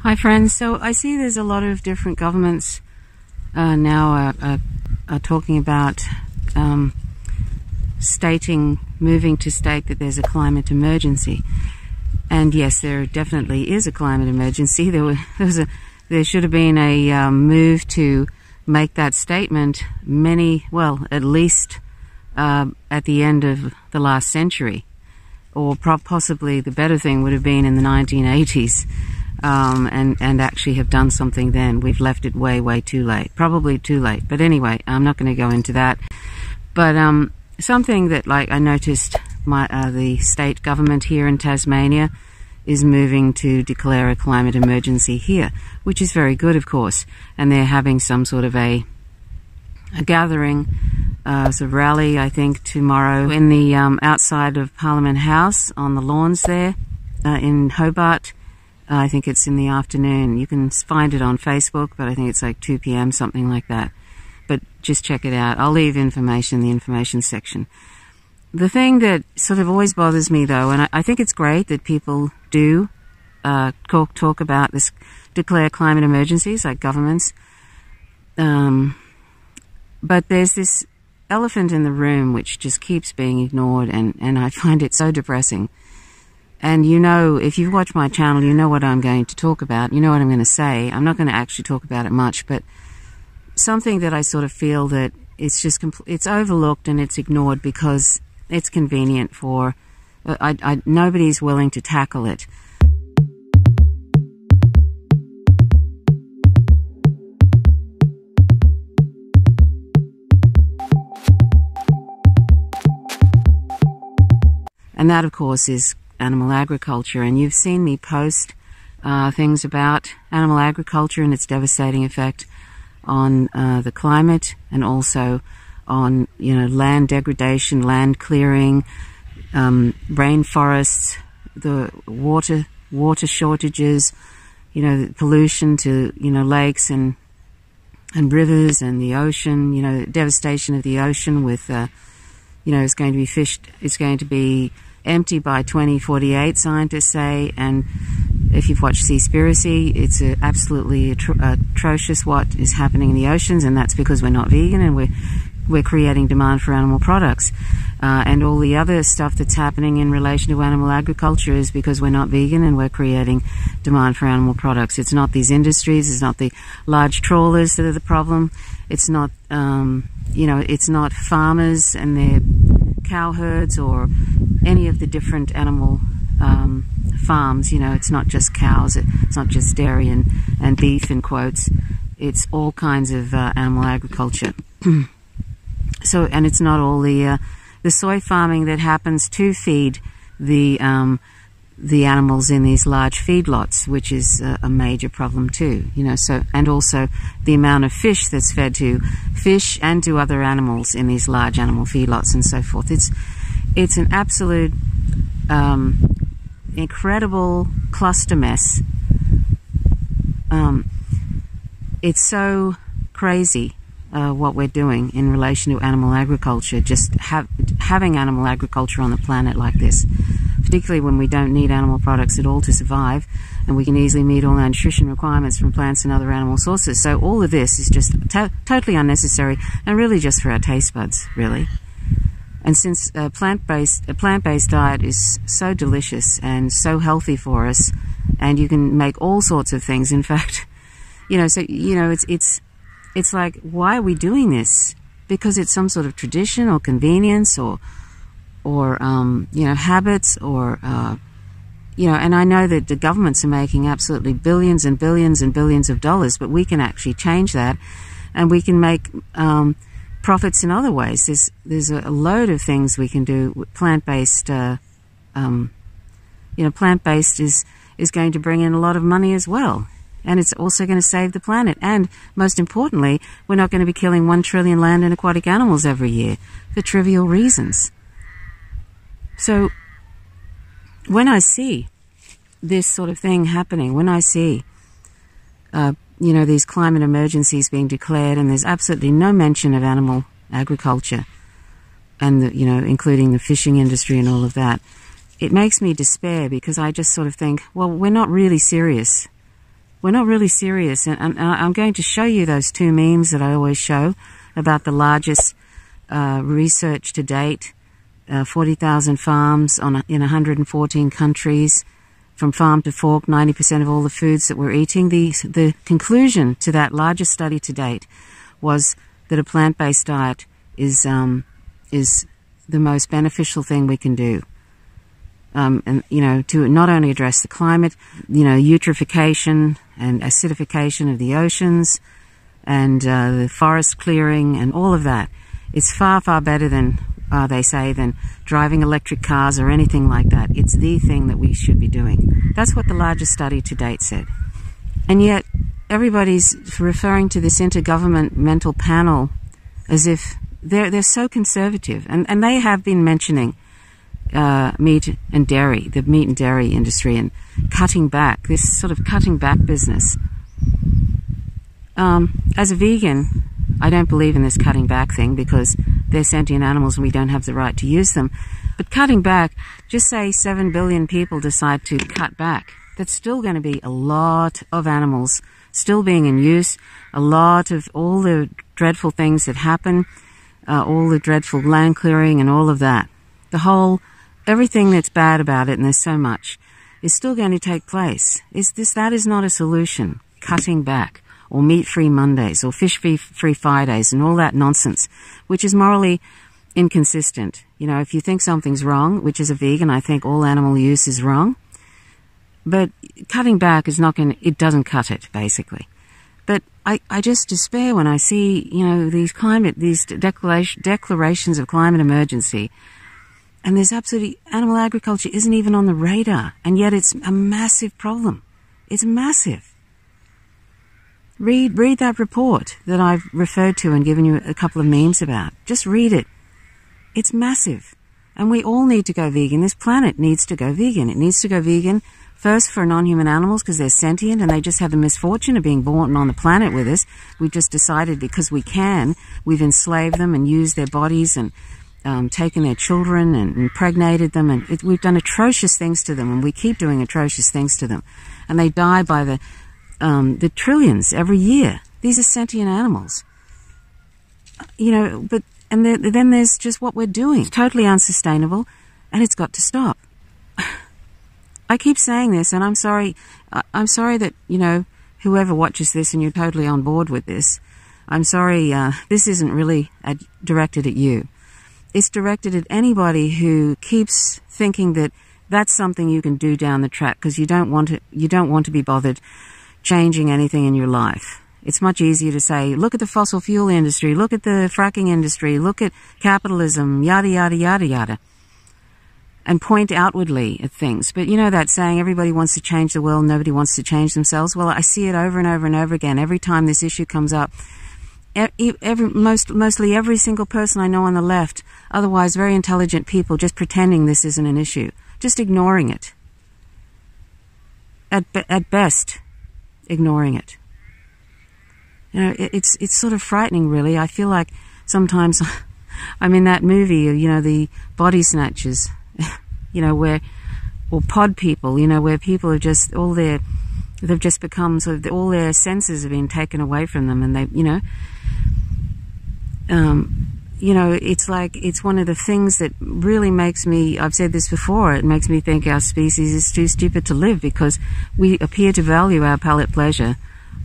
Hi friends, so I see there's a lot of different governments now are talking about moving to state that there's a climate emergency. And yes, there definitely is a climate emergency. There should have been a move to make that statement at least at the end of the last century, or possibly the better thing would have been in the 1980s. And actually have done something then. We've left it way too late. Probably too late. But anyway, I'm not going to go into that. But something that I noticed the state government here in Tasmania is moving to declare a climate emergency here, which is very good, of course. And they're having some sort of a gathering, sort of rally, I think, tomorrow in the outside of Parliament House on the lawns there in Hobart. I think it's in the afternoon. You can find it on Facebook, but I think it's like 2 p.m., something like that. But just check it out. I'll leave information in the information section. The thing that sort of always bothers me, though, and I think it's great that people do talk about this, declare climate emergencies, like governments. But there's this elephant in the room which just keeps being ignored, and I find it so depressing. And you know, if you've watched my channel, you know what I'm going to talk about. You know what I'm going to say. I'm not going to actually talk about it much, but something that I sort of feel that it's just it's overlooked and it's ignored because it's convenient for nobody's willing to tackle it. And that, of course, is animal agriculture. And you've seen me post things about animal agriculture and its devastating effect on the climate, and also on land degradation, land clearing, rainforests, the water shortages, pollution to lakes and rivers and the ocean, devastation of the ocean with it's going to be it's going to be empty by 2048, scientists say. And if you've watched Seaspiracy, it's absolutely atrocious what is happening in the oceans, and that's because we're not vegan and we're creating demand for animal products. And all the other stuff that's happening in relation to animal agriculture is because we're not vegan and we're creating demand for animal products. It's not these industries, it's not the large trawlers that are the problem. It's not, it's not farmers and their cow herds or any of the different animal farms. It's not just cows, it's not just dairy and beef in quotes. It's all kinds of animal agriculture. And it's not all the soy farming that happens to feed the animals in these large feedlots, which is a major problem too. And also the amount of fish that's fed to fish and to other animals in these large animal feedlots and so forth. It's an absolute incredible cluster mess. It's so crazy what we're doing in relation to animal agriculture, just having animal agriculture on the planet like this, particularly when we don't need animal products at all to survive, and we can easily meet all our nutrition requirements from plants and other animal sources. So all of this is just totally unnecessary and really just for our taste buds, really. And since a plant-based diet is so delicious and so healthy for us, and you can make all sorts of things, in fact, it's like, why are we doing this? Because it's some sort of tradition or convenience or habits or, and I know that the governments are making absolutely billions and billions and billions of dollars, but we can actually change that, and we can make profits in other ways. There's a load of things we can do. Plant-based, plant-based is going to bring in a lot of money as well. And it's also going to save the planet. And most importantly, we're not going to be killing 1 trillion land and aquatic animals every year for trivial reasons. So when I see this sort of thing happening, when I see, these climate emergencies being declared, and there's absolutely no mention of animal agriculture, and including the fishing industry and all of that, it makes me despair, because I just sort of think, well, we're not really serious we're not really serious. And I'm going to show you those two memes that I always show about the largest research to date, 40,000 farms in 114 countries, from farm to fork, 90% of all the foods that we're eating. The conclusion to that largest study to date was that a plant-based diet is the most beneficial thing we can do. And, you know, to not only address the climate, you know, eutrophication and acidification of the oceans and the forest clearing and all of that. It's far, far better than, they say, than driving electric cars or anything like that. It's the thing that we should be doing. That's what the largest study to date said. And yet, everybody's referring to this intergovernmental panel as if they're so conservative. And they have been mentioning meat and dairy, the meat and dairy industry, and cutting back, this sort of cutting back business. As a vegan, I don't believe in this cutting back thing because they're sentient animals and we don't have the right to use them. But cutting back, just say 7 billion people decide to cut back. That's still going to be a lot of animals still being in use, a lot of all the dreadful things that happen, all the dreadful land clearing and all of that. Everything that's bad about it, and there's so much, is still going to take place. That is not a solution, cutting back, or meat-free Mondays, or fish-free Fridays, and all that nonsense, which is morally inconsistent. You know, if you think something's wrong, which as a vegan, I think all animal use is wrong, but cutting back is not going to, it doesn't cut it, basically. But I just despair when I see, you know, these declarations of climate emergency, and there's absolutely, animal agriculture isn't even on the radar, and yet it's a massive problem. It's massive. Read that report that I've referred to and given you a couple of memes about. Just read it. It's massive. And we all need to go vegan. This planet needs to go vegan. It needs to go vegan first for non-human animals because they're sentient and they just have the misfortune of being born on the planet with us. We've just decided because we can, we've enslaved them and used their bodies and taken their children and impregnated them, and we've done atrocious things to them, and we keep doing atrocious things to them, and they die by the trillions every year. These are sentient animals, you know. And then there's just what we're doing. It's totally unsustainable, and it's got to stop. I keep saying this, and I'm sorry. I'm sorry that, you know, whoever watches this and you're totally on board with this. I'm sorry. This isn't really directed at you. It's directed at anybody who keeps thinking that that's something you can do down the track because you don't want to be bothered changing anything in your life. It's much easier to say, look at the fossil fuel industry, look at the fracking industry, look at capitalism, yada, yada, yada, yada, and point outwardly at things. But you know that saying, everybody wants to change the world, nobody wants to change themselves? Well, I see it over and over and over again. Every time this issue comes up, mostly every single person I know on the left, otherwise very intelligent people, just pretending this isn't an issue, just ignoring it. At best, ignoring it. You know, it's sort of frightening, really. I feel like sometimes I'm in that movie, you know, the body snatchers, you know, or pod people, you know, where people are just they've just become sort of, all their senses have been taken away from them, and they, you know, it's like, it's one of the things that really makes me, I've said this before, it makes me think our species is too stupid to live because we appear to value our palate pleasure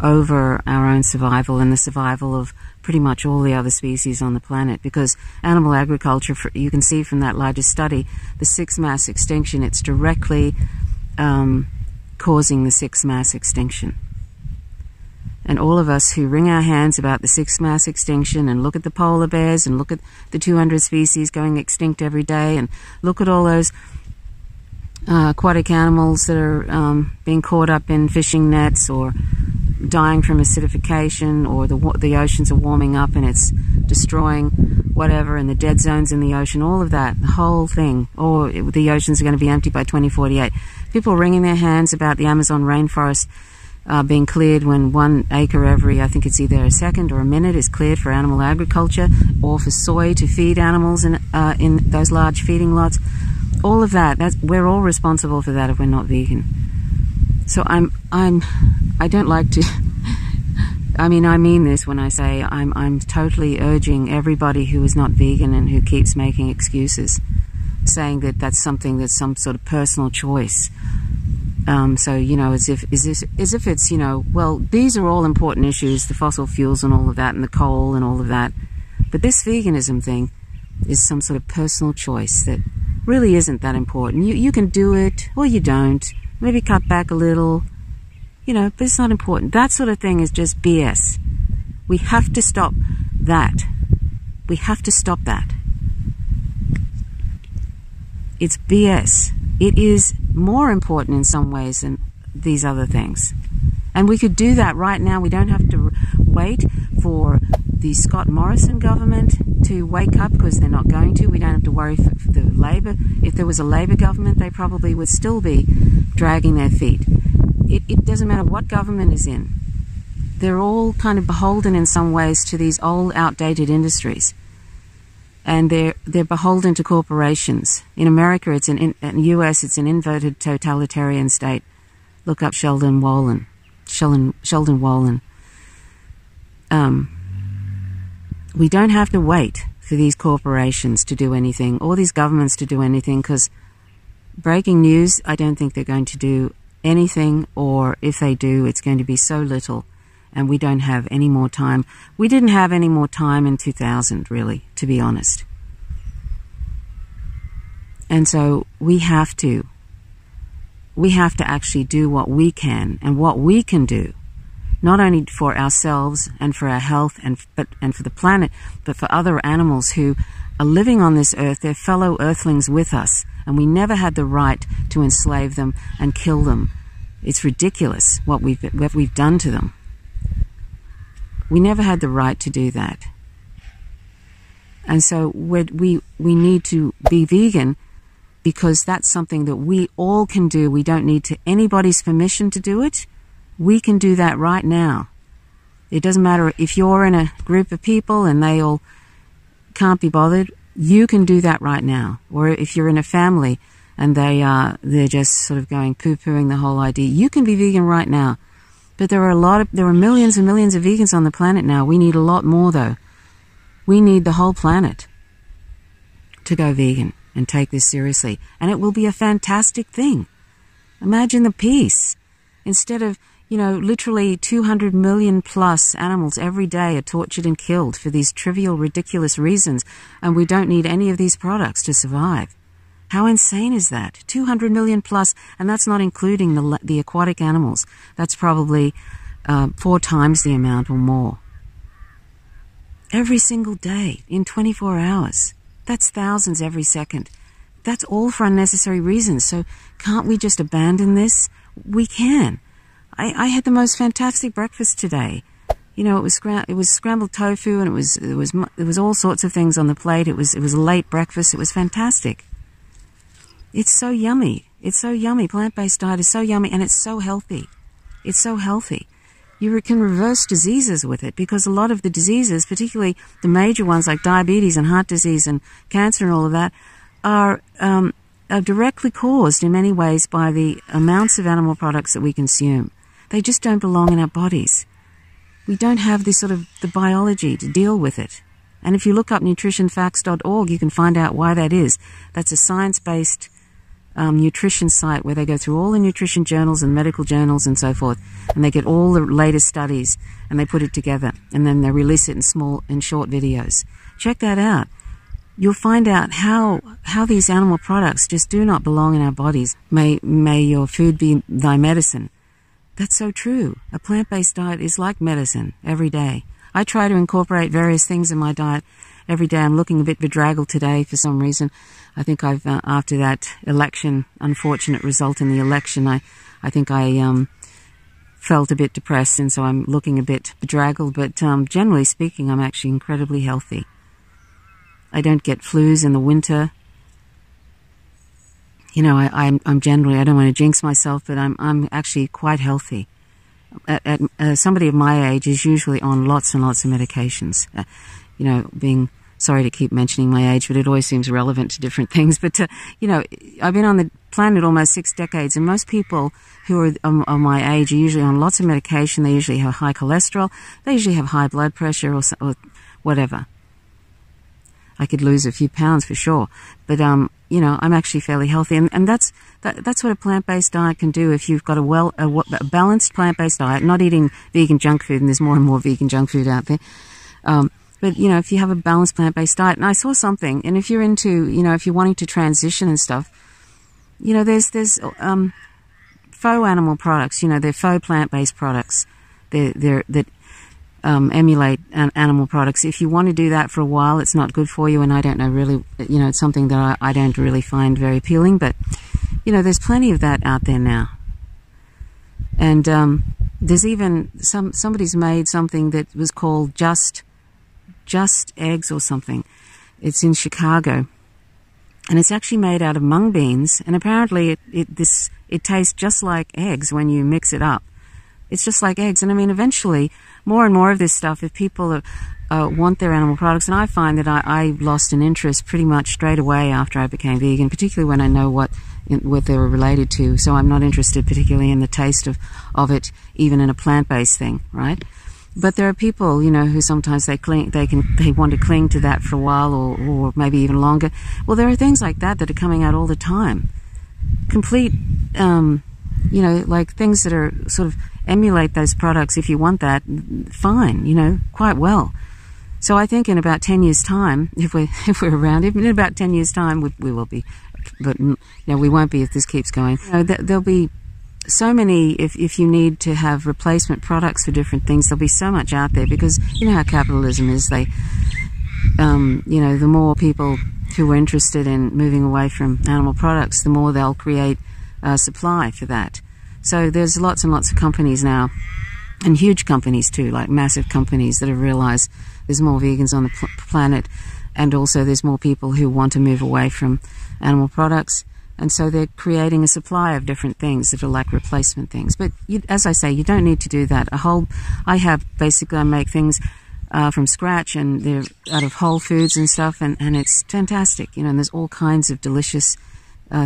over our own survival and the survival of pretty much all the other species on the planet, because animal agriculture, you can see from that largest study, the sixth mass extinction, it's directly causing the sixth mass extinction. And all of us who wring our hands about the sixth mass extinction and look at the polar bears and look at the 200 species going extinct every day and look at all those aquatic animals that are being caught up in fishing nets or dying from acidification, or the oceans are warming up and it's destroying whatever, and the dead zones in the ocean, all of that, the whole thing, or the oceans are going to be empty by 2048. People wringing their hands about the Amazon rainforest being cleared when 1 acre every, I think it's either a second or a minute, is cleared for animal agriculture or for soy to feed animals in those large feeding lots. All of that, we're all responsible for that if we're not vegan. So I I don't like to I mean this when I say I'm totally urging everybody who is not vegan and who keeps making excuses, saying that that's something that's some sort of personal choice. So, you know, as if it's, you know, well, these are all important issues, the fossil fuels and all of that, and the coal and all of that. But this veganism thing is some sort of personal choice that really isn't that important. You can do it, or you don't. Maybe cut back a little, you know, but it's not important. That sort of thing is just BS. We have to stop that. We have to stop that. It's BS. It is more important in some ways than these other things. And we could do that right now. We don't have to wait for the Scott Morrison government to wake up, because they're not going to. We don't have to worry for the Labour. If there was a Labour government, they probably would still be dragging their feet. It doesn't matter what government is in. They're all kind of beholden in some ways to these old, outdated industries. And they're beholden to corporations. In America, in the US, it's an inverted totalitarian state. Look up Sheldon Wolin. We don't have to wait for these corporations to do anything, or these governments to do anything, because breaking news, I don't think they're going to do anything, or if they do, it's going to be so little, and we don't have any more time. We didn't have any more time in 2000, really, to be honest. And so we have to actually do what we can, and what we can do, not only for ourselves and for our health and for the planet, but for other animals who are living on this earth. They're fellow earthlings with us, and we never had the right to enslave them and kill them. It's ridiculous what we've done to them. We never had the right to do that. And so we need to be vegan, because that's something that we all can do. We don't need anybody's permission to do it. We can do that right now. It doesn't matter if you're in a group of people and they all can't be bothered. You can do that right now. Or if you're in a family and they're just sort of going poo-pooing the whole idea, you can be vegan right now. But there are millions and millions of vegans on the planet now. We need a lot more, though. We need the whole planet to go vegan and take this seriously. And it will be a fantastic thing. Imagine the peace. Instead of, you know, literally 200 million plus animals every day are tortured and killed for these trivial, ridiculous reasons, and we don't need any of these products to survive. How insane is that? 200 million plus, and that's not including the aquatic animals. That's probably 4 times the amount or more. Every single day, in 24 hours. That's thousands every second. That's all for unnecessary reasons. So can't we just abandon this? We can. I had the most fantastic breakfast today. You know, it was scrambled tofu, and it was all sorts of things on the plate. It was a late breakfast. It was fantastic. It's so yummy. It's so yummy. Plant-based diet is so yummy, and it's so healthy. It's so healthy. You can reverse diseases with it, because a lot of the diseases, particularly the major ones like diabetes and heart disease and cancer and all of that, are directly caused in many ways by the amounts of animal products that we consume. They just don't belong in our bodies. We don't have this sort of the biology to deal with it. And if you look up nutritionfacts.org, you can find out why that is. That's a science-based nutrition site where they go through all the nutrition journals and medical journals and so forth, and they get all the latest studies and they put it together, and then they release it in short videos. Check that out. You'll find out how these animal products just do not belong in our bodies. May your food be thy medicine. That's so true. A plant-based diet is like medicine every day. I try to incorporate various things in my diet every day. I'm looking a bit bedraggled today for some reason. I think I've, after that unfortunate result in the election, I think I felt a bit depressed, and so I'm looking a bit bedraggled. But generally speaking, I'm actually incredibly healthy. I don't get flus in the winter. You know, I'm generally, I don't want to jinx myself, but I'm actually quite healthy. Somebody of my age is usually on lots and lots of medications. You know, being sorry to keep mentioning my age, but it always seems relevant to different things. But, you know, I've been on the planet almost 6 decades, and most people who are my age are usually on lots of medication. They usually have high cholesterol. They usually have high blood pressure or whatever. I could lose a few pounds for sure. But, you know, I'm actually fairly healthy. And that's what a plant-based diet can do if you've got a balanced plant-based diet, not eating vegan junk food, and there's more and more vegan junk food out there. But, you know, if you have a balanced plant-based diet, and I saw something, and if you're into, you know, if you're wanting to transition and stuff, you know, there's faux animal products, you know, they're faux plant-based products that emulate animal products. If you want to do that for a while, it's not good for you, and I don't know really, you know, it's something that I don't really find very appealing, but, you know, there's plenty of that out there now. And there's even somebody's made something that was called Just Eggs or something. It's in Chicago, and it's actually made out of mung beans, and apparently it tastes just like eggs when you mix it up. It's just like eggs. And I mean, eventually more and more of this stuff, if people want their animal products, and I find that I lost an interest pretty much straight away after I became vegan, particularly when I know what they were related to. So I'm not interested particularly in the taste of it, even in a plant-based thing, right? But there are people, you know, who sometimes they want to cling to that for a while, or maybe even longer. Well, there are things like that are coming out all the time. Complete, you know, like things that are sort of emulate those products. If you want that, fine, you know, quite well. So I think in about 10 years' time, if we're around, even in about 10 years' time, we will be, but you know, we won't be if this keeps going. You know, there'll be so many, if you need to have replacement products for different things, there'll be so much out there, because you know how capitalism is. They, you know, the more people who are interested in moving away from animal products, the more they'll create supply for that. So there's lots and lots of companies now, and huge companies too, like massive companies that have realized there's more vegans on the planet, and also there's more people who want to move away from animal products. And so they're creating a supply of different things that are like replacement things. But as I say, you don't need to do that. I make things from scratch, and they're out of whole foods and stuff, and it's fantastic, you know, and there's all kinds of delicious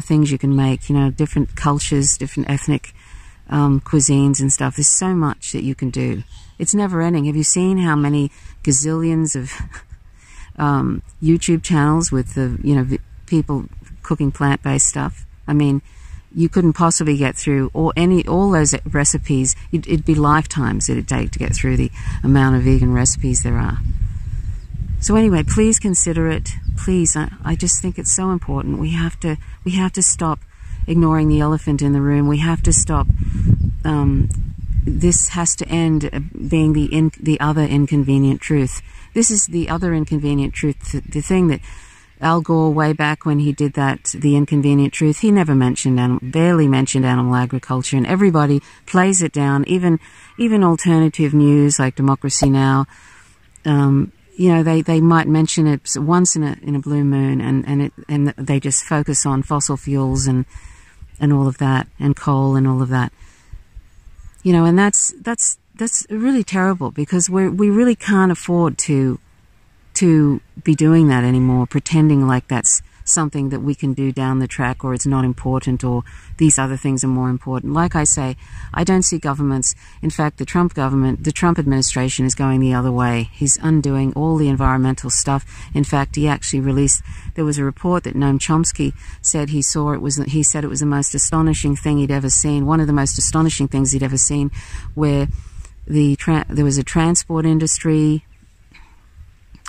things you can make, you know, different cultures, different ethnic cuisines and stuff. There's so much that you can do. It's never ending. Have you seen how many gazillions of YouTube channels with the, you know, people cooking plant-based stuff? I mean, you couldn't possibly get through all those recipes. It'd be lifetimes it'd take to get through the amount of vegan recipes there are. So anyway, please consider it. Please, I just think it's so important. We have to stop ignoring the elephant in the room. We have to stop. This has to end being the other inconvenient truth. This is the other inconvenient truth. The thing that Al Gore, way back when he did that, The Inconvenient Truth, he never barely mentioned animal agriculture, and everybody plays it down. Even alternative news like Democracy Now, you know, they might mention it once in a blue moon, and they just focus on fossil fuels and all of that, and coal and all of that. You know, and that's really terrible, because we really can't afford to be doing that anymore, pretending like that's something that we can do down the track, or it's not important, or these other things are more important. Like I say, I don't see governments. In fact, the Trump administration is going the other way. He's undoing all the environmental stuff. In fact, he actually there was a report that Noam Chomsky said he said it was the most astonishing thing he'd ever seen, one of the most astonishing things he'd ever seen, where there was a transport industry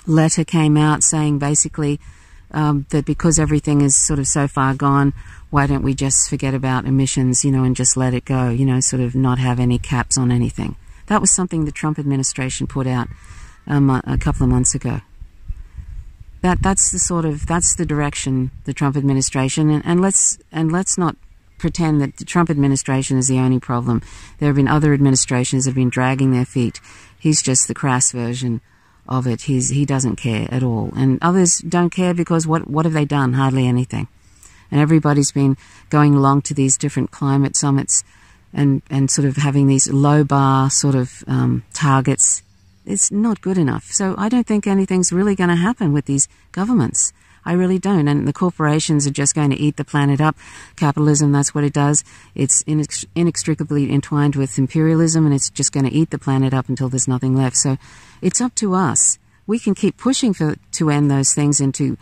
letter came out saying basically that because everything is sort of so far gone, why don't we just forget about emissions, you know, and just let it go, you know, sort of not have any caps on anything. That was something the Trump administration put out a couple of months ago. That's the direction the Trump administration, and let's not pretend that the Trump administration is the only problem. There have been other administrations that have been dragging their feet. He's just the crass version of it. He doesn't care at all, and others don't care, because what have they done? Hardly anything. And everybody's been going along to these different climate summits and sort of having these low bar sort of targets it's not good enough. So I don't think anything's really going to happen with these governments. I really don't. And the corporations are just going to eat the planet up. Capitalism, that's what it does. It's inextricably entwined with imperialism, and it's just going to eat the planet up until there's nothing left. So it's up to us. We can keep pushing to end those things and to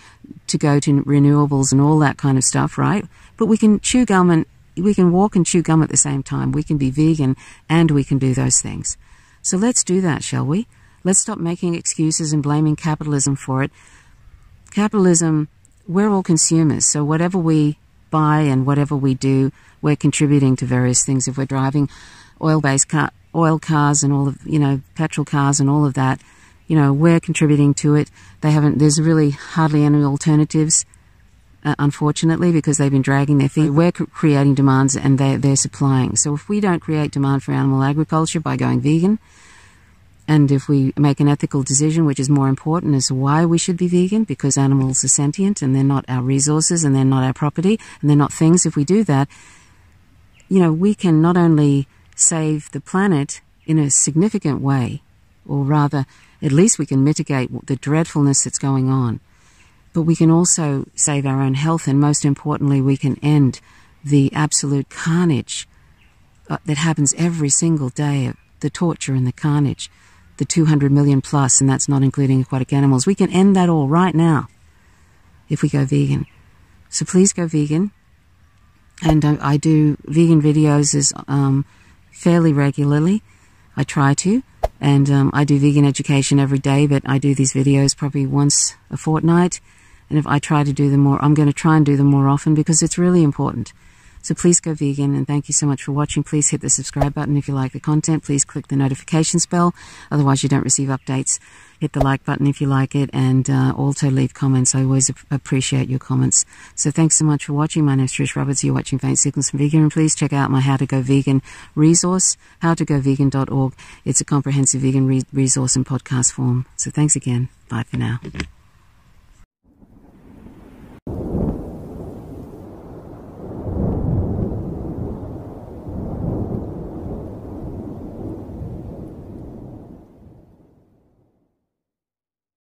go to renewables and all that kind of stuff, right? But we can chew gum we can walk and chew gum at the same time. We can be vegan and we can do those things. So let's do that, shall we? Let's stop making excuses and blaming capitalism for it. Capitalism, we're all consumers, so whatever we buy and whatever we do, we're contributing to various things. If we're driving oil cars and all of, petrol cars and all of that, we're contributing to it. There's really hardly any alternatives, unfortunately, because they've been dragging their feet. We're creating demands and they're supplying. So if we don't create demand for animal agriculture by going vegan, and if we make an ethical decision, which is more important as to why we should be vegan, because animals are sentient and they're not our resources and they're not our property and they're not things. If we do that, we can not only save the planet in a significant way, or rather, at least we can mitigate the dreadfulness that's going on, but we can also save our own health, and most importantly, we can end the absolute carnage that happens every single day, the torture and the carnage, the 200 million plus, and that's not including aquatic animals. We can end that all right now if we go vegan. So please go vegan. And I do vegan videos fairly regularly. I try to. And I do vegan education every day, but I do these videos probably once a fortnight. And if I try to do them more, I'm going to try and do them more often because it's really important. So please go vegan, and thank you so much for watching. Please hit the subscribe button if you like the content. Please click the notifications bell, otherwise you don't receive updates. Hit the like button if you like it, and also leave comments. I always appreciate your comments. So thanks so much for watching. My name is Trish Roberts. You're watching Faint Signals from Vegan, and please check out my How to Go Vegan resource, howtogovegan.org. It's a comprehensive vegan resource in podcast form. So thanks again. Bye for now.